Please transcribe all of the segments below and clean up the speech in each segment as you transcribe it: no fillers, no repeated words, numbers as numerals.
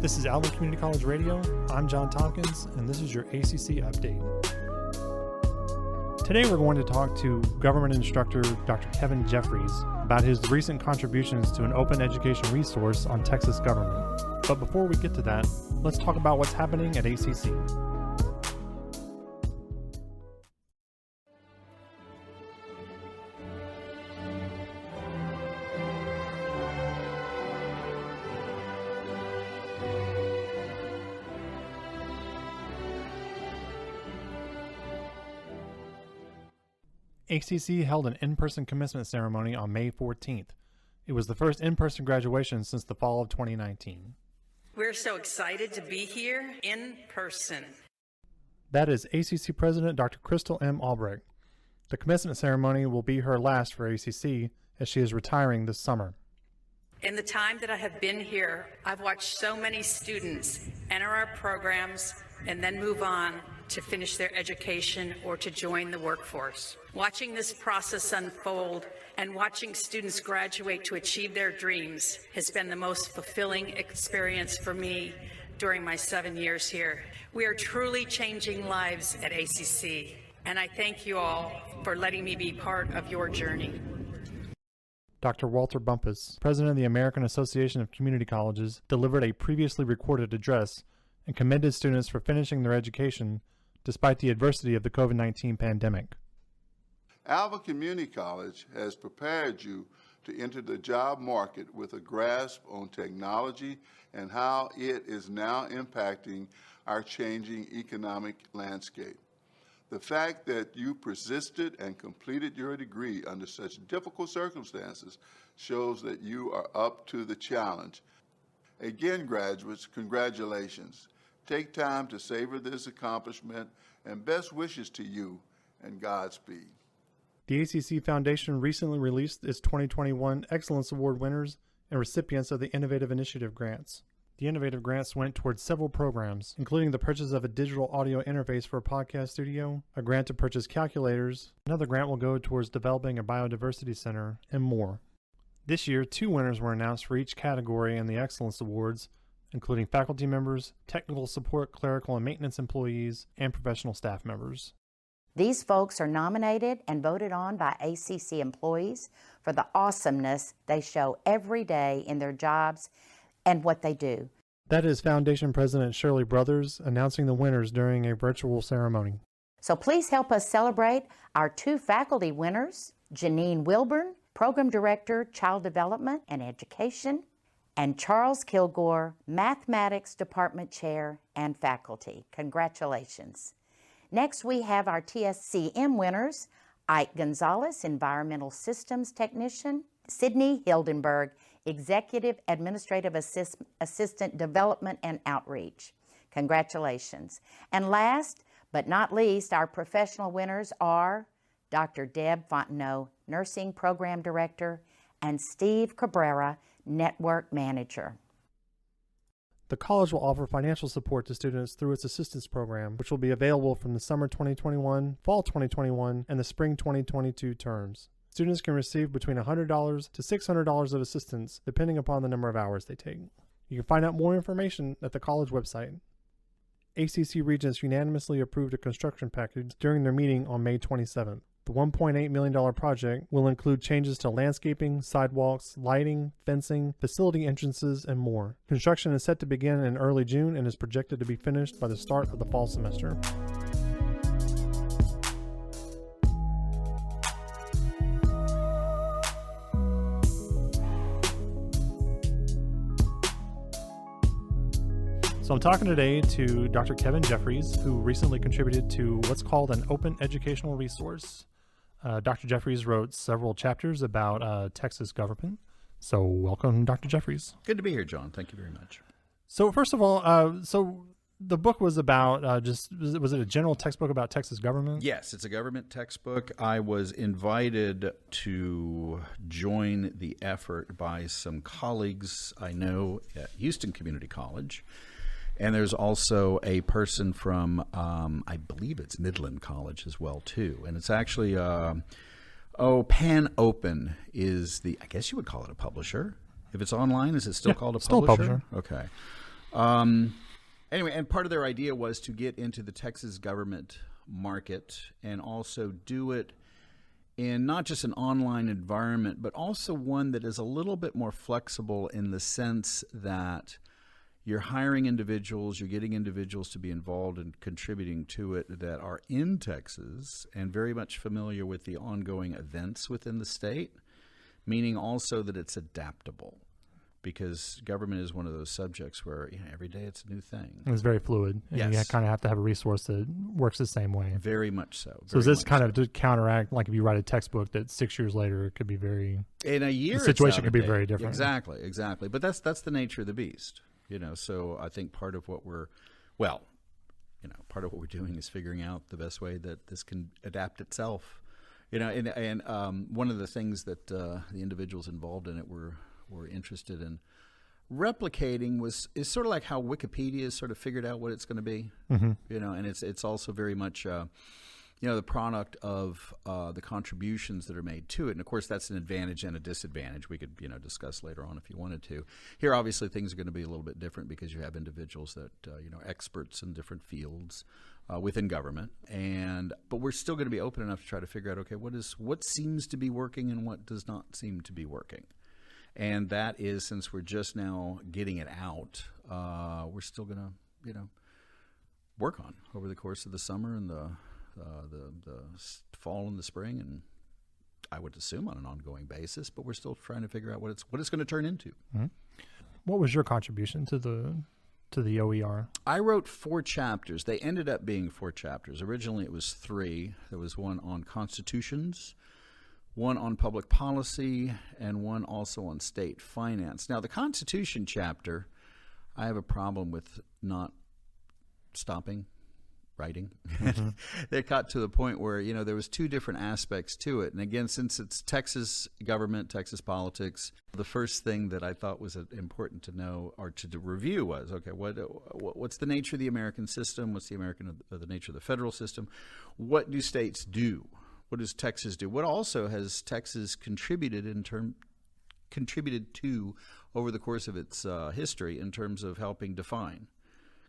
This is Alva Community College Radio. I'm John Tompkins, and this is your ACC update. Today we're going to talk to government instructor Dr. Kevin Jeffries about his recent contributions to an open education resource on Texas government. But before we get to that, let's talk about what's happening at ACC. ACC held an in-person commencement ceremony on May 14th. It was the first in-person graduation since the fall of 2019. We're so excited to be here in person. That is ACC President Dr. Crystal M. Albrecht. The commencement ceremony will be her last for ACC as she is retiring this summer. In the time that I have been here, I've watched so many students enter our programs and then move on to finish their education or to join the workforce. Watching this process unfold and watching students graduate to achieve their dreams has been the most fulfilling experience for me during my 7 years here. We are truly changing lives at ACC, and I thank you all for letting me be part of your journey. Dr. Walter Bumpus, president of the American Association of Community Colleges, delivered a previously recorded address and commended students for finishing their education despite the adversity of the COVID-19 pandemic. Alva Community College has prepared you to enter the job market with a grasp on technology and how it is now impacting our changing economic landscape. The fact that you persisted and completed your degree under such difficult circumstances shows that you are up to the challenge. Again, graduates, congratulations. Take time to savor this accomplishment, and best wishes to you and Godspeed. The ACC Foundation recently released its 2021 Excellence Award winners and recipients of the Innovative Initiative grants. The Innovative grants went towards several programs, including the purchase of a digital audio interface for a podcast studio, a grant to purchase calculators, another grant will go towards developing a biodiversity center, and more. This year, 2 winners were announced for each category in the Excellence Awards, including faculty members, technical support, clerical and maintenance employees, and professional staff members. These folks are nominated and voted on by ACC employees for the awesomeness they show every day in their jobs and what they do. That is Foundation President Shirley Brothers announcing the winners during a virtual ceremony. So please help us celebrate our 2 faculty winners, Janine Wilburn, Program Director, Child Development and Education, and Charles Kilgore, Mathematics Department Chair and Faculty. Congratulations. Next, we have our TSCM winners, Ike Gonzalez, Environmental Systems Technician, Sydney Hildenberg, Executive Administrative Assistant Development and Outreach. Congratulations. And last but not least, our professional winners are Dr. Deb Fontenot, Nursing Program Director, and Steve Cabrera, Network Manager. The college will offer financial support to students through its assistance program, which will be available from the summer 2021, fall 2021, and the spring 2022 terms. Students can receive between $100 to $600 of assistance, depending upon the number of hours they take. You can find out more information at the college website. ACC Regents unanimously approved a construction package during their meeting on May 27th. The $1.8 million project will include changes to landscaping, sidewalks, lighting, fencing, facility entrances, and more. Construction is set to begin in early June and is projected to be finished by the start of the fall semester. So I'm talking today to Dr. Kevin Jeffries, who recently contributed to what's called an open educational resource. Dr. Jeffries wrote several chapters about Texas government. So welcome, Dr. Jeffries. Good to be here, John. Thank you very much. So first of all, so the book was about was it a general textbook about Texas government? Yes, it's a government textbook. I was invited to join the effort by some colleagues I know at Houston Community College. And there's also a person from, I believe it's Midland College as well, too. And it's actually, Pan Open is the, I guess you would call it a publisher. If it's online, is it still called a publisher? Still a publisher. Okay. Anyway, and part of their idea was to get into the Texas government market and also do it in not just an online environment, but also one that is a little bit more flexible in the sense that you're hiring individuals, you're getting individuals to be involved and contributing to it that are in Texas and very much familiar with the ongoing events within the state, meaning also that it's adaptable. Because government is one of those subjects where every day it's a new thing. It's very fluid, and you kind of have to have a resource that works the same way. Very much so. So is this kind of to counteract, like if you write a textbook that 6 years later it could be very... In a year, the situation could be very different. Exactly. But that's the nature of the beast. So I think part of what we're doing is figuring out the best way that this can adapt itself. And one of the things that the individuals involved in it were interested in replicating is sort of like how Wikipedia has sort of figured out what it's going to be, and it's also very much the product of the contributions that are made to it. And of course that's an advantage and a disadvantage we could discuss later on if you wanted to. Here obviously things are going to be a little bit different because you have individuals that experts in different fields within government, but we're still going to be open enough to try to figure out, okay, what seems to be working and what does not seem to be working. And that is, since we're just now getting it out, we're still going to, work on over the course of the summer and the fall and the spring, and I would assume on an ongoing basis. But we're still trying to figure out what it's going to turn into. Mm-hmm. What was your contribution to the OER? I wrote 4 chapters. They ended up being 4 chapters. Originally, it was 3. There was one on constitutions, one on public policy, and one also on state finance. Now, the Constitution chapter, I have a problem with not stopping writing. Mm-hmm. It got to the point where, there was 2 different aspects to it. And again, since it's Texas government, Texas politics, the first thing that I thought was important to know or to review was, okay, what's the nature of the American system? What's the nature of the federal system? What do states do? What does Texas do? What also has Texas contributed to over the course of its history in terms of helping define,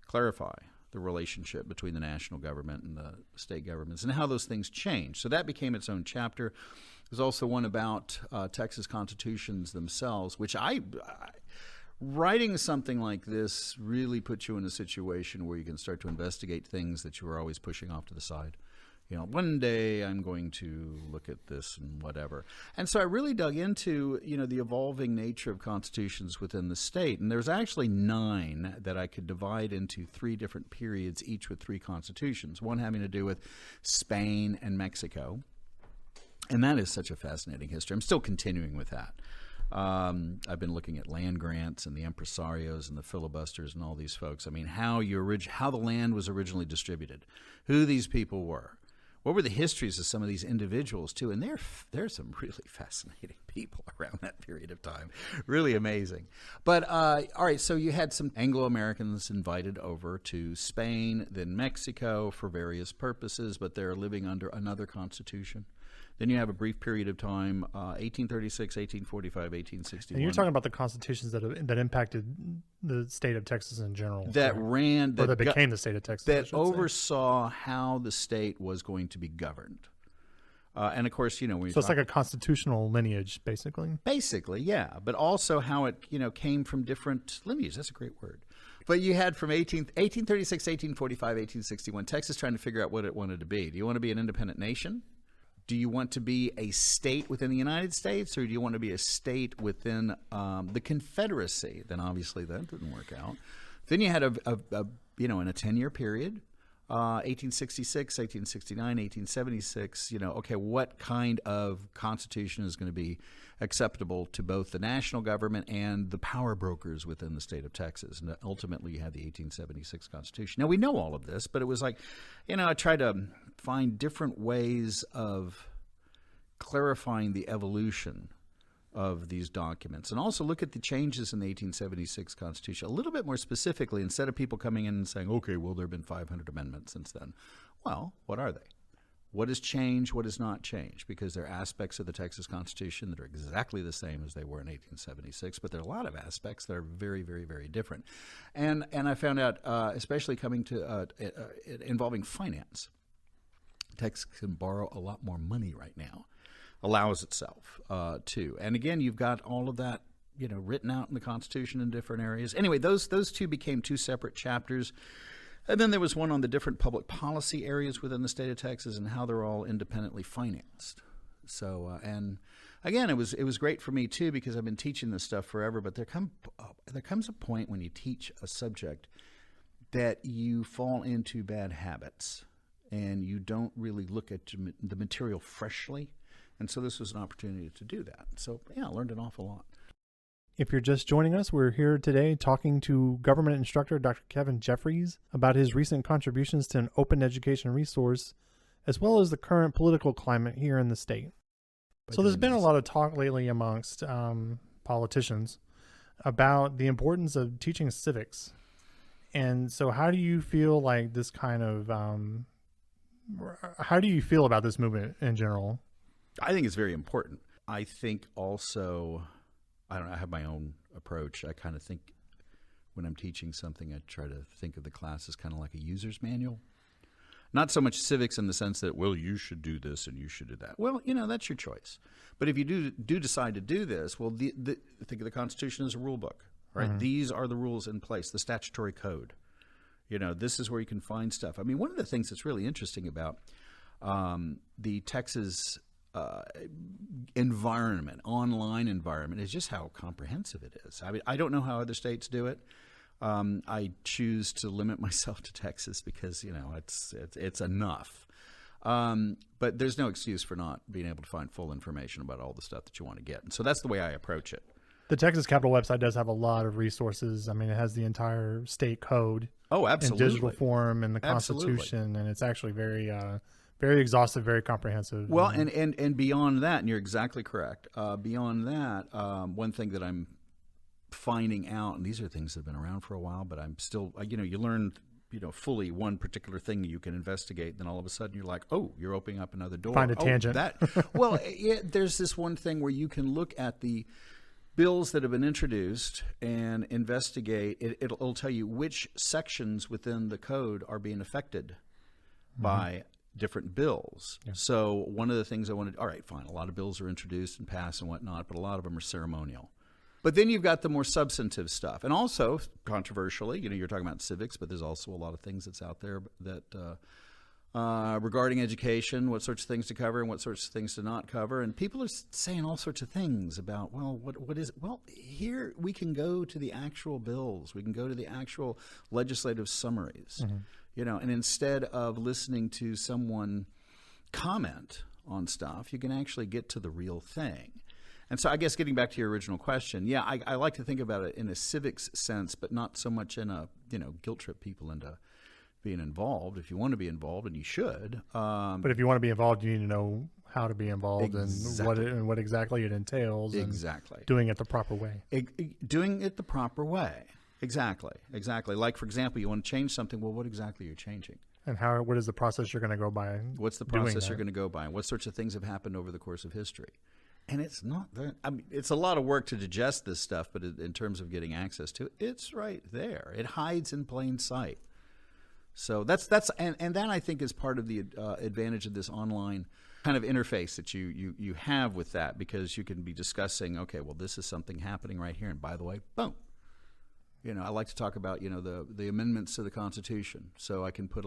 clarify the relationship between the national government and the state governments and how those things change? So that became its own chapter. There's also one about Texas constitutions themselves, which writing something like this really puts you in a situation where you can start to investigate things that you were always pushing off to the side. One day I'm going to look at this and whatever. And so I really dug into, the evolving nature of constitutions within the state. And there's actually 9 that I could divide into 3 different periods, each with 3 constitutions, one having to do with Spain and Mexico. And that is such a fascinating history. I'm still continuing with that. I've been looking at land grants and the impresarios and the filibusters and all these folks. I mean, how the land was originally distributed, who these people were. What were the histories of some of these individuals, too? And there's some really fascinating people around that period of time. Really amazing. But, all right, so you had some Anglo-Americans invited over to Spain, then Mexico for various purposes, but they're living under another constitution. Then you have a brief period of time, 1836, 1845, 1861. And you're talking about the constitutions that impacted the state of Texas in general. That became the state of Texas. That oversaw how the state was going to be governed. And of course, so it's like a constitutional lineage, basically. Basically, yeah. But also how it, came from different lineages. That's a great word. But you had from 1836, 1845, 1861, Texas trying to figure out what it wanted to be. Do you want to be an independent nation? Do you want to be a state within the United States, or do you want to be a state within the Confederacy? Then obviously that didn't work out. Then you had in a 10-year period, 1866, 1869, 1876. Okay, what kind of constitution is going to be acceptable to both the national government and the power brokers within the state of Texas? And ultimately, you had the 1876 Constitution. Now, we know all of this, but it was like, I tried to find different ways of clarifying the evolution of these documents, and also look at the changes in the 1876 Constitution a little bit more specifically, instead of people coming in and saying, okay, well, there have been 500 amendments since then. Well, what are they? What has changed? What has not changed? Because there are aspects of the Texas Constitution that are exactly the same as they were in 1876, but there are a lot of aspects that are very, very, very different. And I found out, especially coming to involving finance, Texas can borrow a lot more money right now, allows itself to. And again, you've got all of that, written out in the Constitution in different areas. Anyway, those two became two separate chapters. And then there was one on the different public policy areas within the state of Texas and how they're all independently financed. So, and again, it was great for me too, because I've been teaching this stuff forever. But there comes a point when you teach a subject that you fall into bad habits and you don't really look at the material freshly. And so this was an opportunity to do that. So yeah, I learned an awful lot. If you're just joining us, we're here today talking to government instructor Dr. Kevin Jeffries about his recent contributions to an open education resource, as well as the current political climate here in the state. So there's been a lot of talk lately amongst politicians about the importance of teaching civics. And so how do you feel like this kind of, how do you feel about this movement in general? I think it's very important. I think also, I have my own approach. I kind of think when I'm teaching something, I try to think of the class as kind of like a user's manual. Not so much civics in the sense that, well, you should do this and you should do that. Well, that's your choice. But if you do decide to do this, well, think of the Constitution as a rule book, right? Mm-hmm. These are the rules in place, the statutory code. This is where you can find stuff. I mean, one of the things that's really interesting about the Texas environment, online environment, is just how comprehensive it is. I mean, I don't know how other states do it. I choose to limit myself to Texas because it's enough. But there's no excuse for not being able to find full information about all the stuff that you want to get. And so that's the way I approach it. The Texas Capitol website does have a lot of resources. I mean, it has the entire state code. Oh, absolutely. In digital form and the Constitution, and it's actually very exhaustive, very comprehensive. Well, and beyond that, and you're exactly correct. Beyond that, one thing that I'm finding out, and these are things that have been around for a while, but I'm still, you learn, fully one particular thing you can investigate. Then all of a sudden you're like, oh, you're opening up another door. Find a tangent. Well, there's this one thing where you can look at the bills that have been introduced and investigate. It'll tell you which sections within the code are being affected by different bills. Yeah. So one of the things I wanted, all right, fine, a lot of bills are introduced and passed and whatnot, but a lot of them are ceremonial. But then you've got the more substantive stuff. And also, controversially, you're talking about civics, but there's also a lot of things that's out there that regarding education, what sorts of things to cover and what sorts of things to not cover. And people are saying all sorts of things about, well, what is it? Well, here we can go to the actual bills. We can go to the actual legislative summaries. Mm-hmm. And instead of listening to someone comment on stuff, you can actually get to the real thing. And so I guess getting back to your original question, yeah, I like to think about it in a civics sense, but not so much in a, guilt trip people into being involved. If you want to be involved, and you should. But if you want to be involved, you need to know how to be involved and what exactly it entails. Exactly. And doing it the proper way. Doing it the proper way. Exactly. Like, for example, you want to change something. Well, what exactly are you changing? And what is the process you're going to go by? What's the process you're going to go by? And what sorts of things have happened over the course of history? And it's not that. I mean, it's a lot of work to digest this stuff, but in terms of getting access to it, it's right there. It hides in plain sight. So that's and that I think is part of the advantage of this online kind of interface that you have with that, because you can be discussing, okay, well, this is something happening right here, and by the way, boom. I like to talk about the amendments to the Constitution, so I can put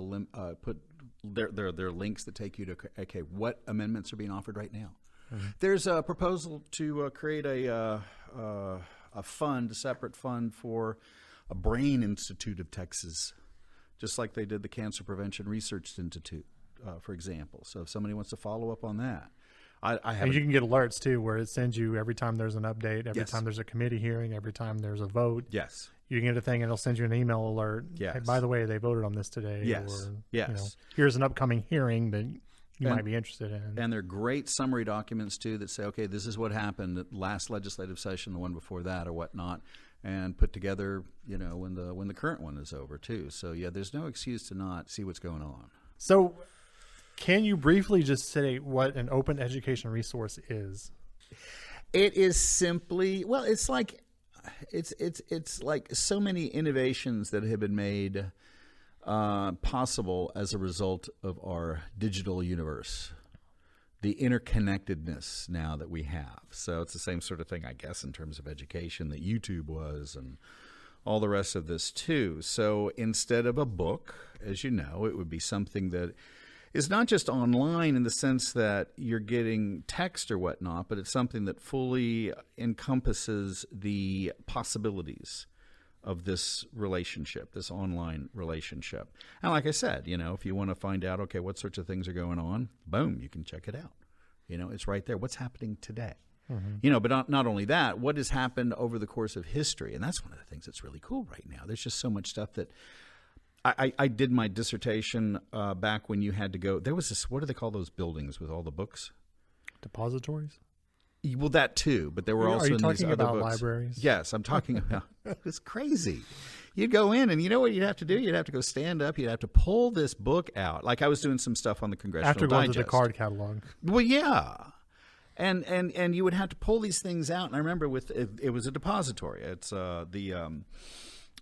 there are links that take you to, okay, what amendments are being offered right now. Mm-hmm. There's a proposal to create a separate fund for a Brain Institute of Texas, just like they did the Cancer Prevention Research Institute, for example. So if somebody wants to follow up on that, and you can get alerts too, where it sends you every time there's an update, every time there's a committee hearing, every time there's a vote. Yes. You can get a thing and it'll send you an email alert. Yes. Hey, by the way, they voted on this today. Yes. Or, yes. Here's an upcoming hearing that you might be interested in. And they're great summary documents too that say, okay, this is what happened at last legislative session, the one before that or whatnot, and put together, when the current one is over too. So yeah, there's no excuse to not see what's going on. So Can you briefly just say what an open education resource is? It is simply, well, it's like so many innovations that have been made possible as a result of our digital universe, the interconnectedness now that we have. So it's the same sort of thing, I guess, in terms of education that YouTube was and all the rest of this too. So instead of a book, as you know, it would be something that is not just online in the sense that you're getting text or whatnot, but it's something that fully encompasses the possibilities of this relationship, this online relationship. And like I said, if you want to find out, okay, what sorts of things are going on, boom, you can check it out. It's right there. What's happening today? Mm-hmm. But not only that, what has happened over the course of history? And that's one of the things that's really cool right now. There's just so much stuff that I did my dissertation back when you had to go. There was this, what do they call those buildings with all the books? Depositories? Well, that too, but there were also Are you in these talking other about books. libraries? Yes, I'm talking about. It was crazy. You'd go in, and you know what you'd have to do? You'd have to go stand up. You'd have to pull this book out. Like I was doing some stuff on the Congressional After going Digest. to the card catalog. Well, yeah. And you would have to pull these things out. And I remember it was a depository. It's the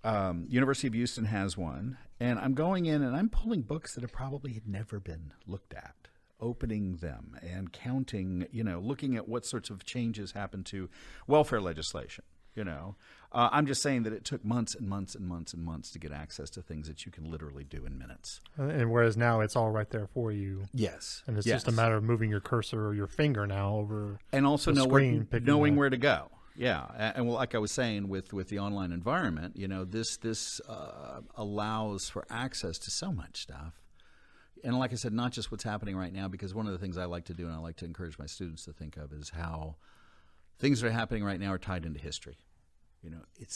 University of Houston has one. And I'm going in and I'm pulling books that have probably had never been looked at, opening them and counting, looking at what sorts of changes happen to welfare legislation. I'm just saying that it took months and months and months and months to get access to things that you can literally do in minutes. And whereas now it's all right there for you. Yes. And it's just a matter of moving your cursor or your finger now over and also the screen, knowing where to go. Yeah, and like I was saying with the online environment, this allows for access to so much stuff. And like I said, not just what's happening right now, because one of the things I like to do and I like to encourage my students to think of is how things that are happening right now are tied into history.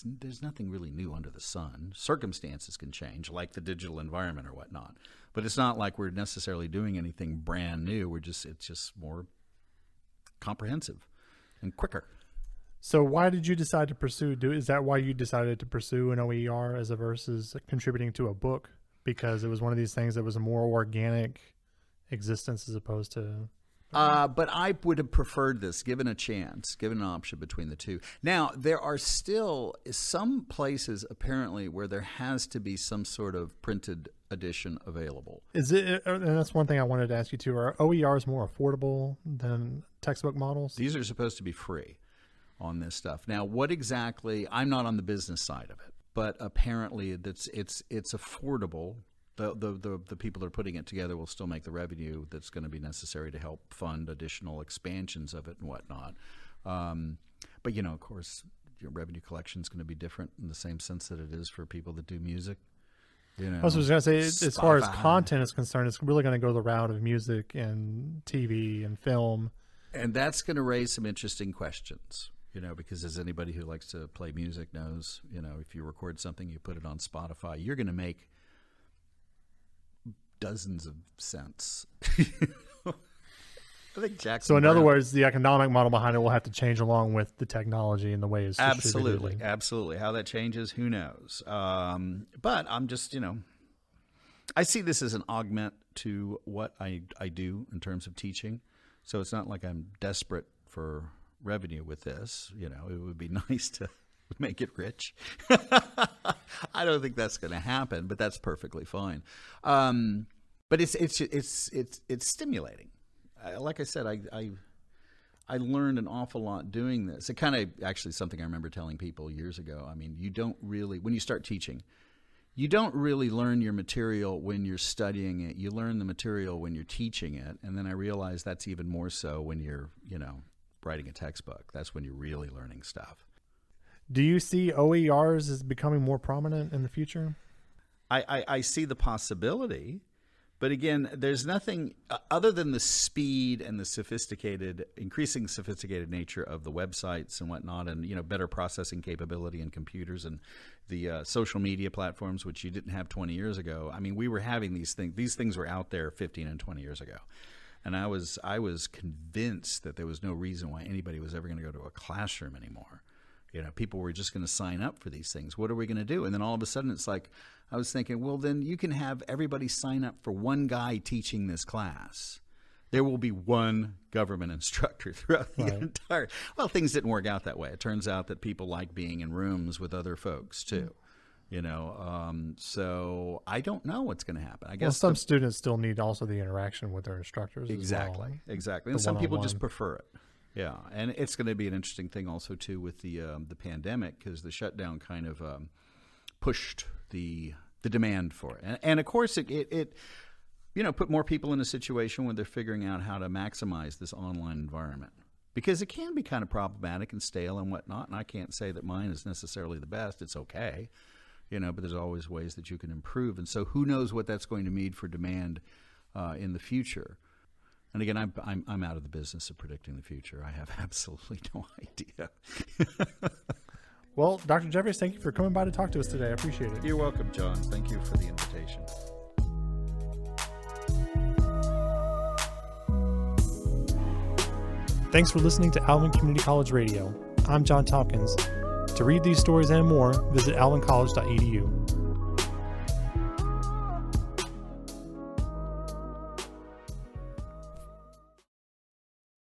There's nothing really new under the sun. Circumstances can change, like the digital environment or whatnot. But it's not like we're necessarily doing anything brand new. It's just more comprehensive and quicker. So why did you decide to pursue? Is that why you decided to pursue an OER as versus contributing to a book? Because it was one of these things that was a more organic existence as opposed to. But I would have preferred this, given a chance, given an option between the two. Now, there are still some places apparently where there has to be some sort of printed edition available. Is it? And that's one thing I wanted to ask you too. Are OERs more affordable than textbook models? These are supposed to be free on this stuff. Now, what exactly? I'm not on the business side of it, but apparently it's affordable. The people that are putting it together will still make the revenue that's going to be necessary to help fund additional expansions of it and whatnot. But of course, your revenue collection is going to be different in the same sense that it is for people that do music. I was going to say, as far as content is concerned, it's really going to go the route of music and TV and film, and that's going to raise some interesting questions. Because as anybody who likes to play music knows, if you record something, you put it on Spotify, you're going to make dozens of cents. I think Jackson. So in other words, the economic model behind it will have to change along with the technology and the way it's distributed. Absolutely. How that changes, who knows? But I'm just, I see this as an augment to what I do in terms of teaching. So it's not like I'm desperate for revenue with this. It would be nice to make it rich. I don't think that's going to happen, but that's perfectly fine. But it's stimulating. Like I said, I learned an awful lot doing this. It kind of actually something I remember telling people years ago. I mean, you don't really, when you start teaching, you don't really learn your material when you're studying it. You learn the material when you're teaching it. And then I realized that's even more so when you're, writing a textbook. That's when you're really learning stuff. Do you see OERs as becoming more prominent in the future? I see the possibility, but again, there's nothing other than the speed and the increasing sophisticated nature of the websites and whatnot, and better processing capability in computers and the social media platforms, which you didn't have 20 years ago. I mean, we were having these things. These things were out there 15 and 20 years ago. And I was convinced that there was no reason why anybody was ever going to go to a classroom anymore. People were just going to sign up for these things. What are we going to do? And then all of a sudden it's like, I was thinking, well, then you can have everybody sign up for one guy teaching this class. There will be one government instructor throughout the entire. Well, things didn't work out that way. It turns out that people like being in rooms with other folks too. So I don't know what's going to happen. I guess some students still need also the interaction with their instructors. Exactly. And some people just prefer it. Yeah, and it's going to be an interesting thing also too with the pandemic, because the shutdown kind of pushed the demand for it, and of course it put more people in a situation where they're figuring out how to maximize this online environment, because it can be kind of problematic and stale and whatnot. And I can't say that mine is necessarily the best. It's okay, but there's always ways that you can improve. And so who knows what that's going to mean for demand in the future. And again, I'm out of the business of predicting the future. I have absolutely no idea. Well, Dr. Jeffries, thank you for coming by to talk to us today. I appreciate it. You're welcome, John. Thank you for the invitation. Thanks for listening to Alvin Community College Radio. I'm John Tompkins. To read these stories and more, visit alvincollege.edu.